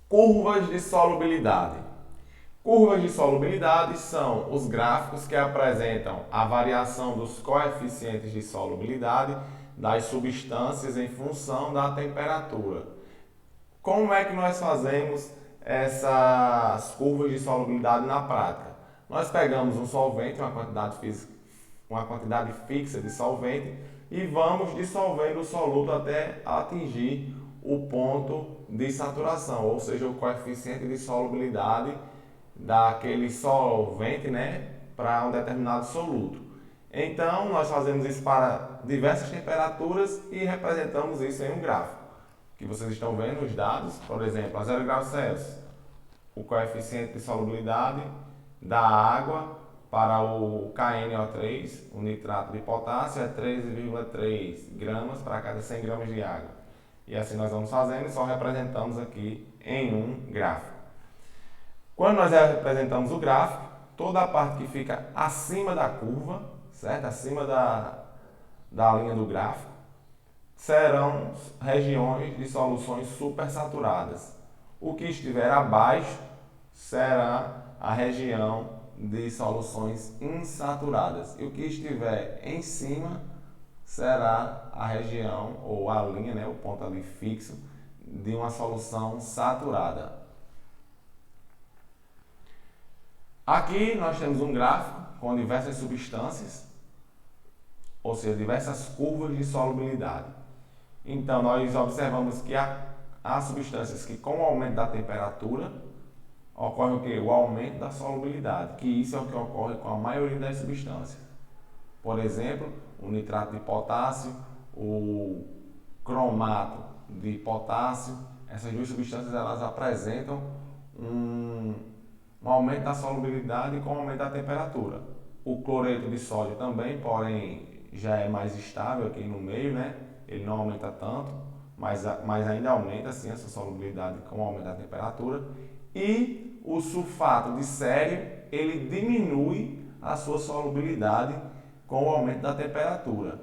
Curvas de solubilidade. Curvas de solubilidade são os gráficos que apresentam a variação dos coeficientes de solubilidade das substâncias em função da temperatura. Como é que nós fazemos essas curvas de solubilidade na prática? Nós pegamos um solvente, uma quantidade fixa de solvente, e vamos dissolvendo o soluto até atingir o ponto de saturação, ou seja, o coeficiente de solubilidade daquele solvente, né, para um determinado soluto. Então, nós fazemos isso para diversas temperaturas e representamos isso em um gráfico. Que vocês estão vendo os dados, por exemplo, a 0 graus Celsius, o coeficiente de solubilidade da água para o KNO3, o nitrato de potássio, é 13,3 gramas para cada 100 gramas de água. E assim nós vamos fazendo e só representamos aqui em um gráfico. Quando nós representamos o gráfico, toda a parte que fica acima da curva, certo? Acima da linha do gráfico, serão regiões de soluções supersaturadas. O que estiver abaixo será a região de soluções insaturadas. E o que estiver em cima será a região, ou a linha, né, o ponto ali fixo, de uma solução saturada. Aqui nós temos um gráfico com diversas substâncias, ou seja, diversas curvas de solubilidade. Então, nós observamos que há substâncias que, com o aumento da temperatura, ocorre o quê? O aumento da solubilidade, que isso é o que ocorre com a maioria das substâncias. Por exemplo, o nitrato de potássio, o cromato de potássio, essas duas substâncias elas apresentam um aumento da solubilidade com o aumento da temperatura. O cloreto de sódio também, porém, já é mais estável aqui no meio, né? Ele não aumenta tanto, mas ainda aumenta sim a sua solubilidade com o aumento da temperatura. E o sulfato de sério, ele diminui a sua solubilidade com o aumento da temperatura.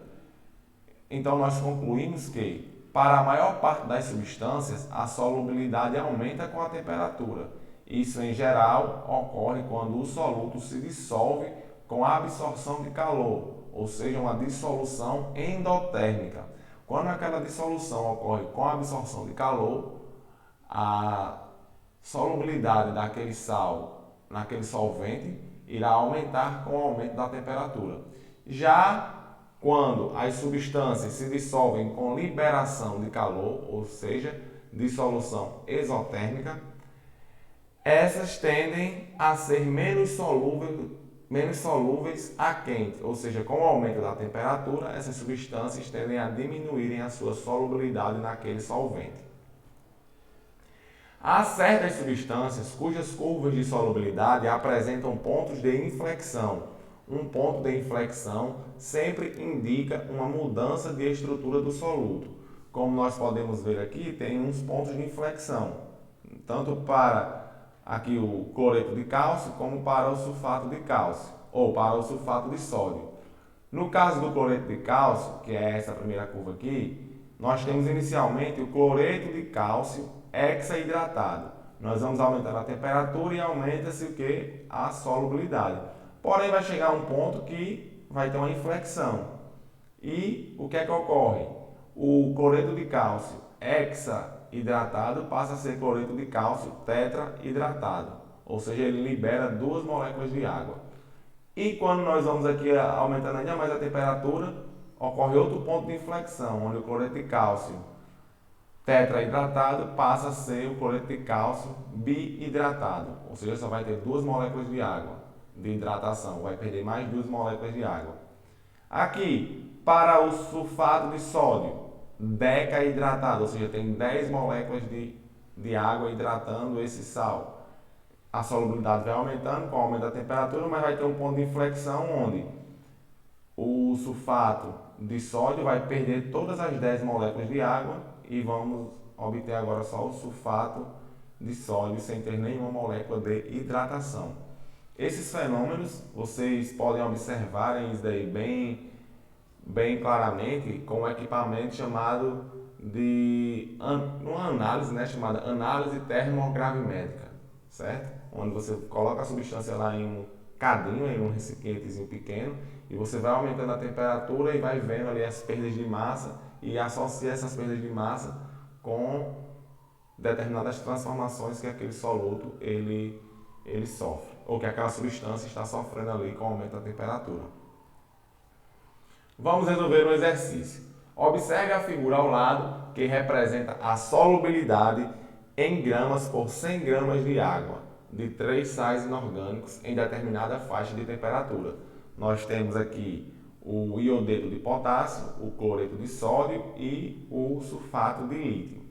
Então nós concluímos que, para a maior parte das substâncias, a solubilidade aumenta com a temperatura. Isso, em geral, ocorre quando o soluto se dissolve com a absorção de calor, ou seja, uma dissolução endotérmica. Quando aquela dissolução ocorre com a absorção de calor, a solubilidade daquele sal naquele solvente irá aumentar com o aumento da temperatura. Já quando as substâncias se dissolvem com liberação de calor, ou seja, dissolução exotérmica, essas tendem a ser menos solúveis a quente, ou seja, com o aumento da temperatura, essas substâncias tendem a diminuírem a sua solubilidade naquele solvente. Há certas substâncias cujas curvas de solubilidade apresentam pontos de inflexão. Um ponto de inflexão sempre indica uma mudança de estrutura do soluto. Como nós podemos ver aqui, tem uns pontos de inflexão, tanto para aqui o cloreto de cálcio como para o sulfato de cálcio, ou para o sulfato de sódio. No caso do cloreto de cálcio, que é essa primeira curva aqui, nós temos inicialmente o cloreto de cálcio hexaidratado. Nós vamos aumentando a temperatura e aumenta-se o que? A solubilidade. Porém, vai chegar um ponto que vai ter uma inflexão. E o que é que ocorre? O cloreto de cálcio hexaidratado passa a ser cloreto de cálcio tetrahidratado. Ou seja, ele libera 2 moléculas de água. E quando nós vamos aqui aumentando ainda mais a temperatura, ocorre outro ponto de inflexão, onde o cloreto de cálcio tetrahidratado passa a ser o cloreto de cálcio biidratado, ou seja, só vai ter 2 moléculas de água de hidratação, vai perder mais 2 moléculas de água. Aqui, para o sulfato de sódio, decahidratado, ou seja, tem 10 moléculas de água hidratando esse sal. A solubilidade vai aumentando com o aumento da temperatura, mas vai ter um ponto de inflexão onde o sulfato de sódio vai perder todas as 10 moléculas de água e vamos obter agora só o sulfato de sódio sem ter nenhuma molécula de hidratação. Esses fenômenos vocês podem observar isso daí bem claramente com um equipamento chamado de uma análise, né, chamada análise termogravimétrica, certo? Onde você coloca a substância lá em um cadinho, em um recipientezinho pequeno, e você vai aumentando a temperatura e vai vendo ali as perdas de massa e associa essas perdas de massa com determinadas transformações que aquele soluto ele sofre, ou que aquela substância está sofrendo ali com o aumento da temperatura. Vamos resolver um exercício. Observe a figura ao lado que representa a solubilidade em gramas por 100 gramas de água de 3 sais inorgânicos em determinada faixa de temperatura. Nós temos aqui o iodeto de potássio, o cloreto de sódio e o sulfato de lítio.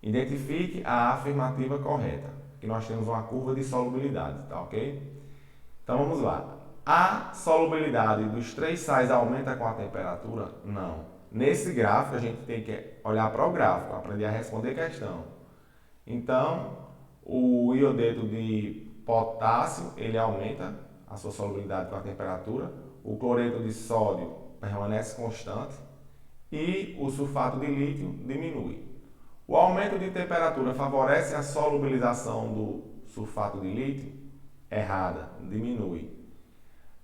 Identifique a afirmativa correta, que nós temos uma curva de solubilidade, tá ok? Então vamos lá. A solubilidade dos 3 sais aumenta com a temperatura? Não. Nesse gráfico a gente tem que olhar para o gráfico, aprender a responder questão. Então, o iodeto de potássio, ele aumenta a sua solubilidade com a temperatura, o cloreto de sódio permanece constante e o sulfato de lítio diminui. O aumento de temperatura favorece a solubilização do sulfato de lítio? Errada, diminui.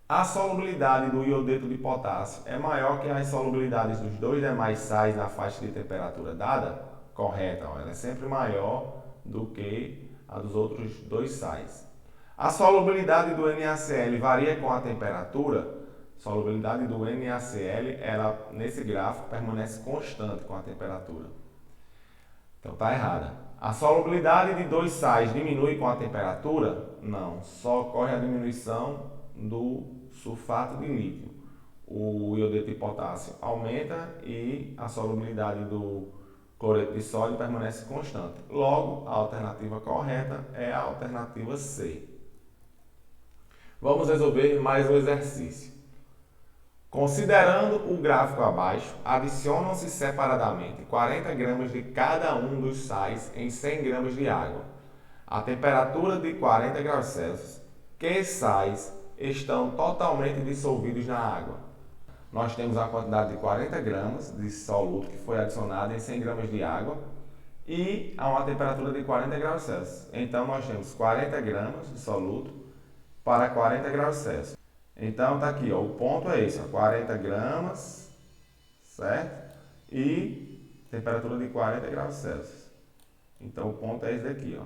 A solubilidade do iodeto de potássio é maior que as solubilidades dos dois demais sais na faixa de temperatura dada? Correta, ela é sempre maior do que a dos outros dois sais. A solubilidade do NaCl varia com a temperatura? A solubilidade do NaCl, ela, nesse gráfico, permanece constante com a temperatura. Então está errada. A solubilidade de dois sais diminui com a temperatura? Não, só ocorre a diminuição do sulfato de lítio. O iodeto de potássio aumenta e a solubilidade do cloreto de sódio permanece constante. Logo, a alternativa correta é a alternativa C. Vamos resolver mais um exercício. Considerando o gráfico abaixo, adicionam-se separadamente 40 gramas de cada um dos sais em 100 gramas de água. A temperatura de 40 graus Celsius, que sais estão totalmente dissolvidos na água? Nós temos a quantidade de 40 gramas de soluto que foi adicionado em 100 gramas de água e a uma temperatura de 40 graus Celsius. Então, nós temos 40 gramas de soluto para 40 graus Celsius. Então, tá aqui, ó, o ponto é esse, ó, 40 gramas, certo? E temperatura de 40 graus Celsius. Então, o ponto é esse daqui, ó.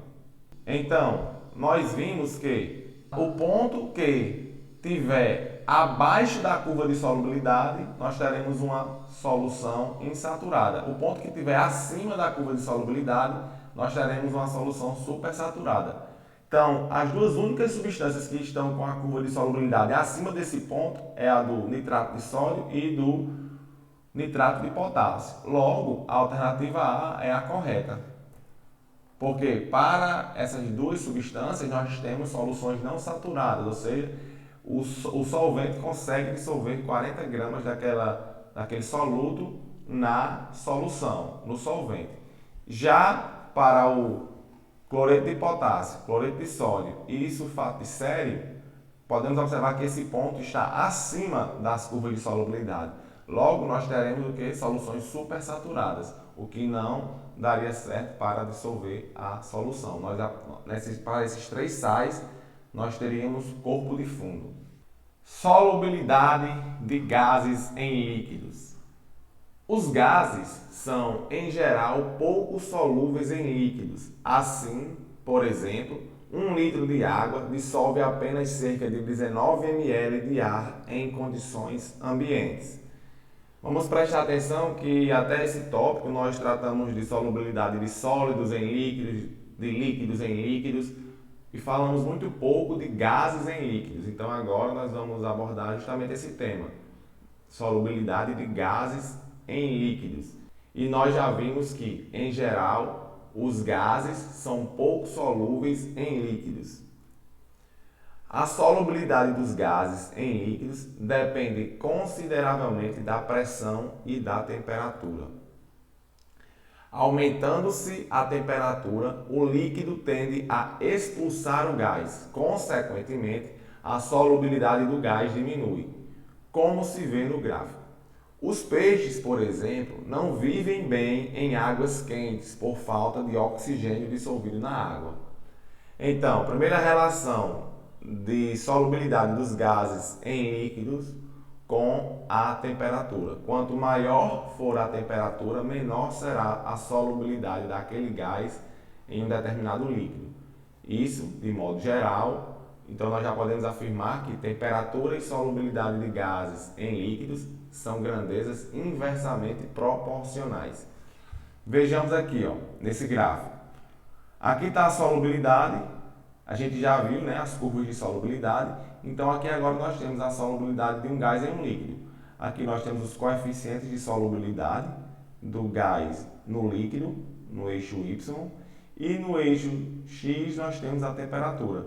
Então, nós vimos que o ponto que tiver abaixo da curva de solubilidade, nós teremos uma solução insaturada. O ponto que tiver acima da curva de solubilidade, nós teremos uma solução supersaturada. Então, as duas únicas substâncias que estão com a curva de solubilidade acima desse ponto é a do nitrato de sódio e do nitrato de potássio. Logo, a alternativa A é a correta. Porque para essas duas substâncias nós temos soluções não saturadas, ou seja, o solvente consegue dissolver 40 gramas daquele soluto na solução, no solvente. Já para o cloreto de potássio, cloreto de sódio e sulfato de sério, podemos observar que esse ponto está acima das curvas de solubilidade. Logo, nós teremos o que? Soluções supersaturadas, o que não daria certo para dissolver a solução. Para esses 3 sais, nós teríamos corpo de fundo. Solubilidade de gases em líquidos. Os gases são, em geral, pouco solúveis em líquidos. Assim, por exemplo, 1 litro de água dissolve apenas cerca de 19 ml de ar em condições ambientes. Vamos prestar atenção que até esse tópico nós tratamos de solubilidade de sólidos em líquidos, de líquidos em líquidos e falamos muito pouco de gases em líquidos. Então agora nós vamos abordar justamente esse tema, solubilidade de gases em líquidos. E nós já vimos que, em geral, os gases são pouco solúveis em líquidos. A solubilidade dos gases em líquidos depende consideravelmente da pressão e da temperatura. Aumentando-se a temperatura, o líquido tende a expulsar o gás. Consequentemente, a solubilidade do gás diminui, como se vê no gráfico. Os peixes, por exemplo, não vivem bem em águas quentes por falta de oxigênio dissolvido na água. Então, primeira relação de solubilidade dos gases em líquidos com a temperatura. Quanto maior for a temperatura, menor será a solubilidade daquele gás em um determinado líquido. Isso, de modo geral, então nós já podemos afirmar que temperatura e solubilidade de gases em líquidos são grandezas inversamente proporcionais. Vejamos aqui, ó, nesse gráfico. Aqui está a solubilidade, a gente já viu, né, as curvas de solubilidade. Então aqui agora nós temos a solubilidade de um gás em um líquido. Aqui nós temos os coeficientes de solubilidade do gás no líquido, no eixo Y, e no eixo X nós temos a temperatura.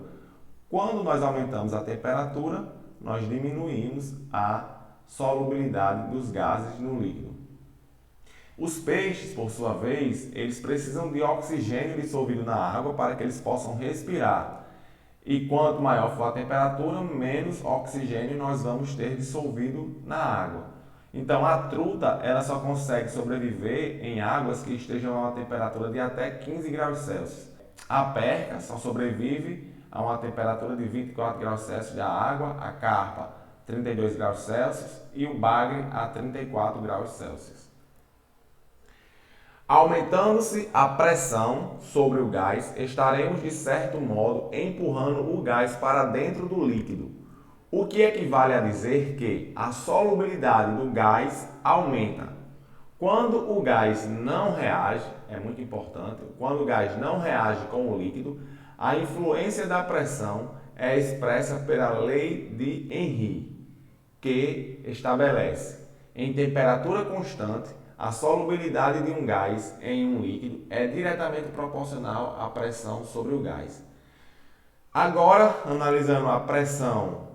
Quando nós aumentamos a temperatura, nós diminuímos a solubilidade dos gases no líquido. Os peixes, por sua vez, eles precisam de oxigênio dissolvido na água para que eles possam respirar. E quanto maior for a temperatura, menos oxigênio nós vamos ter dissolvido na água. Então a truta ela só consegue sobreviver em águas que estejam a uma temperatura de até 15 graus Celsius. A perca só sobrevive a uma temperatura de 24 graus Celsius da água, a carpa 32 graus Celsius e o bagre a 34 graus Celsius. Aumentando-se a pressão sobre o gás, estaremos de certo modo empurrando o gás para dentro do líquido, o que equivale a dizer que a solubilidade do gás aumenta. Quando o gás não reage, é muito importante, quando o gás não reage com o líquido, a influência da pressão é expressa pela lei de Henry, que estabelece, em temperatura constante, a solubilidade de um gás em um líquido é diretamente proporcional à pressão sobre o gás. Agora, analisando a pressão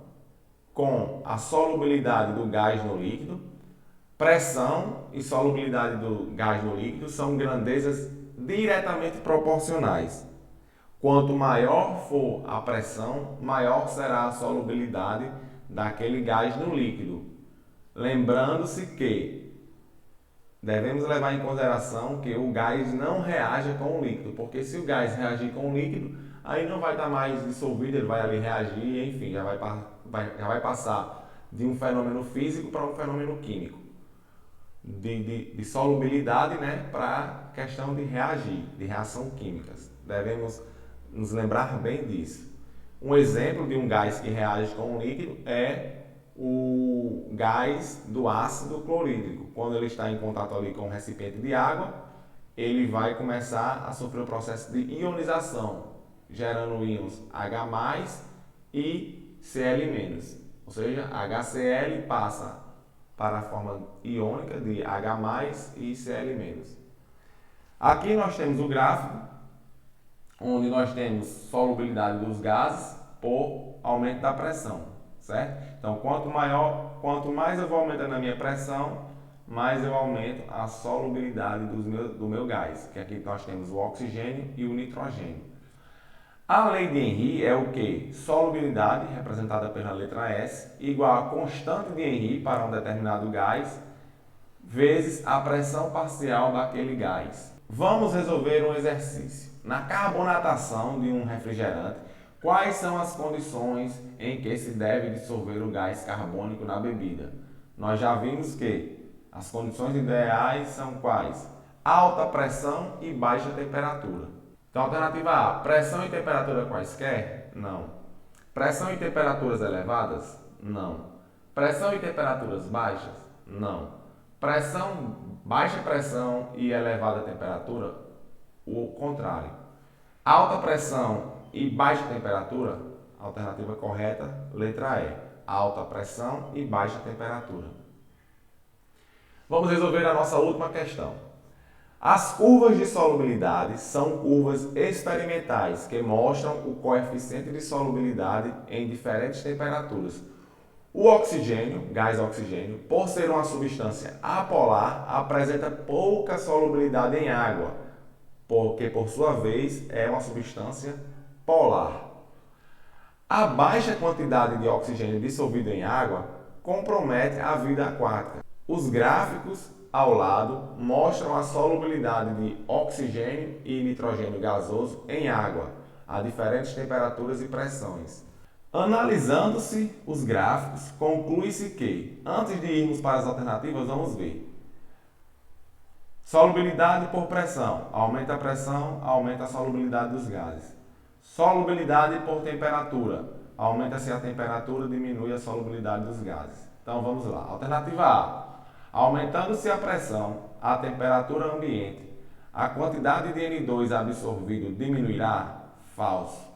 com a solubilidade do gás no líquido, pressão e solubilidade do gás no líquido são grandezas diretamente proporcionais. Quanto maior for a pressão, maior será a solubilidade daquele gás no líquido. Lembrando-se que devemos levar em consideração que o gás não reage com o líquido, porque se o gás reagir com o líquido, aí não vai estar mais dissolvido, ele vai ali reagir, enfim, já vai passar de um fenômeno físico para um fenômeno químico, de solubilidade, né, para questão de reagir, de reação químicas. Devemos nos lembrar bem disso. Um exemplo de um gás que reage com um líquido é o gás do ácido clorídrico. Quando ele está em contato ali com um recipiente de água, ele vai começar a sofrer o processo de ionização, gerando íons H+, e Cl-. Ou seja, HCl passa para a forma iônica de H+ e Cl-. Aqui nós temos o gráfico, onde nós temos solubilidade dos gases por aumento da pressão, certo? Então, quanto mais eu vou aumentando a minha pressão, mais eu aumento a solubilidade do meu gás, que aqui nós temos o oxigênio e o nitrogênio. A lei de Henry é o que? Solubilidade, representada pela letra S, igual a constante de Henry para um determinado gás, vezes a pressão parcial daquele gás. Vamos resolver um exercício. Na carbonatação de um refrigerante, quais são as condições em que se deve dissolver o gás carbônico na bebida? Nós já vimos que as condições ideais são quais? Alta pressão e baixa temperatura. Então, alternativa A, pressão e temperatura quaisquer? Não. Pressão e temperaturas elevadas? Não. Pressão e temperaturas baixas? Não. Baixa pressão e elevada temperatura? O contrário. Alta pressão e baixa temperatura? Alternativa correta, letra E. Alta pressão e baixa temperatura. Vamos resolver a nossa última questão. As curvas de solubilidade são curvas experimentais que mostram o coeficiente de solubilidade em diferentes temperaturas. O oxigênio, gás oxigênio, por ser uma substância apolar, apresenta pouca solubilidade em água, porque por sua vez é uma substância polar. A baixa quantidade de oxigênio dissolvido em água compromete a vida aquática. Os gráficos ao lado mostram a solubilidade de oxigênio e nitrogênio gasoso em água a diferentes temperaturas e pressões. Analisando-se os gráficos, conclui-se que, antes de irmos para as alternativas, vamos ver. Solubilidade por pressão. Aumenta a pressão, aumenta a solubilidade dos gases. Solubilidade por temperatura. Aumenta-se a temperatura, diminui a solubilidade dos gases. Então vamos lá. Alternativa A. Aumentando-se a pressão, a temperatura ambiente, a quantidade de N2 absorvido diminuirá? Falso.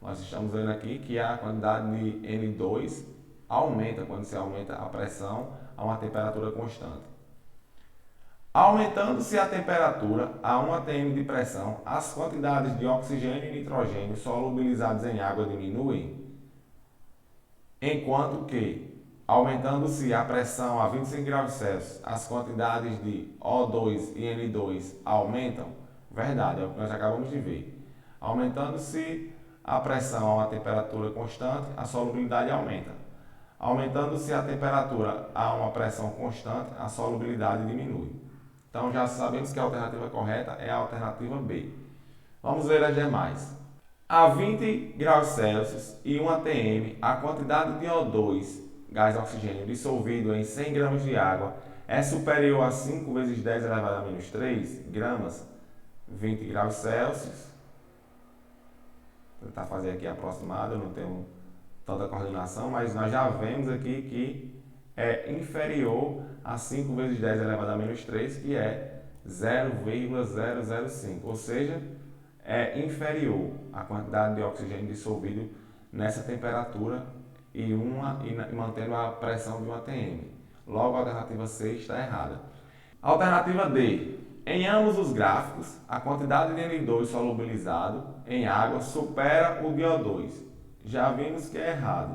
Nós estamos vendo aqui que a quantidade de N2 aumenta quando se aumenta a pressão a uma temperatura constante. Aumentando-se a temperatura a 1 atm de pressão, as quantidades de oxigênio e nitrogênio solubilizados em água diminuem, enquanto que, aumentando-se a pressão a 25 graus Celsius, as quantidades de O2 e N2 aumentam. Verdade, é o que nós acabamos de ver. Aumentando-se a pressão a uma temperatura constante, a solubilidade aumenta. Aumentando-se a temperatura a uma pressão constante, a solubilidade diminui. Então já sabemos que a alternativa correta é a alternativa B. Vamos ver as demais. A 20 graus Celsius e 1 atm, a quantidade de O2, gás oxigênio, dissolvido em 100 gramas de água é superior a 5 vezes 10 elevado a menos 3 gramas. 20 graus Celsius. Vou tentar fazer aqui aproximado, eu não tenho tanta coordenação, mas nós já vemos aqui que é inferior a 5 vezes 10 elevado a menos 3, que é 0,005, ou seja, é inferior à quantidade de oxigênio dissolvido nessa temperatura e mantendo a pressão de 1 atm. Logo, a alternativa C está errada. Alternativa D. Em ambos os gráficos, a quantidade de N2 solubilizado em água supera o de O2. Já vimos que é errado,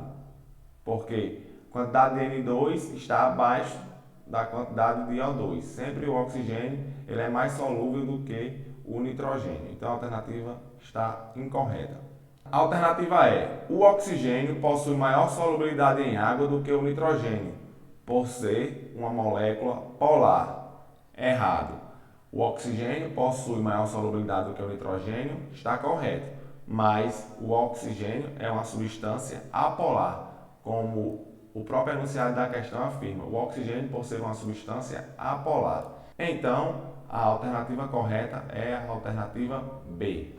porque a quantidade de N2 está abaixo da quantidade de O2. Sempre o oxigênio ele é mais solúvel do que o nitrogênio. Então a alternativa está incorreta. A alternativa é: o oxigênio possui maior solubilidade em água do que o nitrogênio, por ser uma molécula polar. Errado. O oxigênio possui maior solubilidade do que o nitrogênio, está correto. Mas o oxigênio é uma substância apolar, como o próprio enunciado da questão afirma. O oxigênio, por ser uma substância apolar. Então, a alternativa correta é a alternativa B.